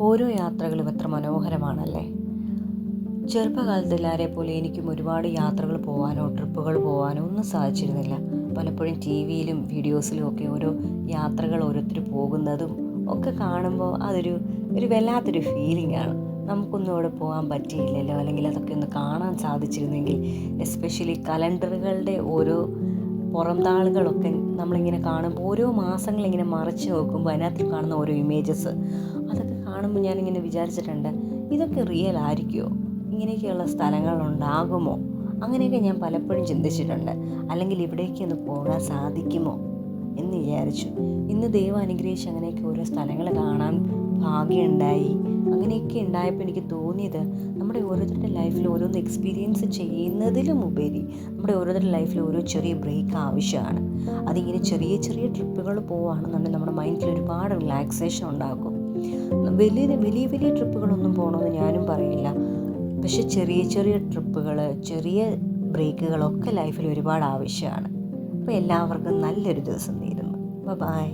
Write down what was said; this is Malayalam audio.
ഓരോ യാത്രകളും എത്ര മനോഹരമാണല്ലേ. ചെറുപ്പകാലത്ത് എല്ലാവരെ പോലെ എനിക്കും ഒരുപാട് യാത്രകൾ പോകാനോ ട്രിപ്പുകൾ പോകാനോ ഒന്നും സാധിച്ചിരുന്നില്ല. പലപ്പോഴും ടി വിയിലും വീഡിയോസിലും ഒക്കെ ഓരോ യാത്രകൾ ഓരോരുത്തർ പോകുന്നതും ഒക്കെ കാണുമ്പോൾ ഒരു വല്ലാത്തൊരു ഫീലിംഗ് ആണ്. നമുക്കൊന്നും അവിടെ പോകാൻ പറ്റിയില്ലല്ലോ, അല്ലെങ്കിൽ അതൊക്കെ ഒന്ന് കാണാൻ സാധിച്ചിരുന്നെങ്കിൽ. എസ്പെഷ്യലി കലണ്ടറുകളുടെ ഓരോ പുറംതാളുകളൊക്കെ നമ്മളിങ്ങനെ കാണുമ്പോൾ ഓരോ മാസങ്ങളിങ്ങനെ മറിച്ച് നോക്കുമ്പോൾ അതിനകത്ത് കാണുന്ന ഓരോ ഇമേജസ് അതൊക്കെ കാണുമ്പോൾ ഞാനിങ്ങനെ വിചാരിച്ചിട്ടുണ്ട്, ഇതൊക്കെ റിയൽ ആയിരിക്കുമോ, ഇങ്ങനെയൊക്കെയുള്ള സ്ഥലങ്ങളുണ്ടാകുമോ, അങ്ങനെയൊക്കെ ഞാൻ പലപ്പോഴും ചിന്തിച്ചിട്ടുണ്ട്. അല്ലെങ്കിൽ ഇവിടേക്ക് ഒന്ന് പോകാൻ സാധിക്കുമോ എന്ന് വിചാരിച്ചു. ഇന്ന് ദൈവം അനുഗ്രഹിച്ച് അങ്ങനെയൊക്കെ ഓരോ സ്ഥലങ്ങൾ കാണാൻ ഭാഗ്യമുണ്ടായി. അങ്ങനെയൊക്കെ ഉണ്ടായപ്പോൾ എനിക്ക് തോന്നിയത്, നമ്മുടെ ഓരോരുത്തരുടെ ലൈഫിൽ ഓരോന്ന് എക്സ്പീരിയൻസ് ചെയ്യുന്നതിലും ഉപരി നമ്മുടെ ഓരോരുത്തരുടെ ലൈഫിൽ ഓരോ ചെറിയ ബ്രേക്ക് ആവശ്യമാണ്. അതിങ്ങനെ ചെറിയ ചെറിയ ട്രിപ്പുകൾ പോവുകയാണെന്നുണ്ടെങ്കിൽ നമ്മുടെ മൈൻഡിൽ ഒരുപാട് റിലാക്സേഷൻ ഉണ്ടാകും. വലിയ വലിയ വലിയ ട്രിപ്പുകളൊന്നും പോകണമെന്ന് ഞാനും പറയില്ല, പക്ഷെ ചെറിയ ചെറിയ ട്രിപ്പുകൾ, ചെറിയ ബ്രേക്കുകളൊക്കെ ലൈഫിൽ ഒരുപാട് ആവശ്യമാണ്. അപ്പോൾ എല്ലാവർക്കും നല്ലൊരു ദിവസം നേരുന്നു. ബൈ.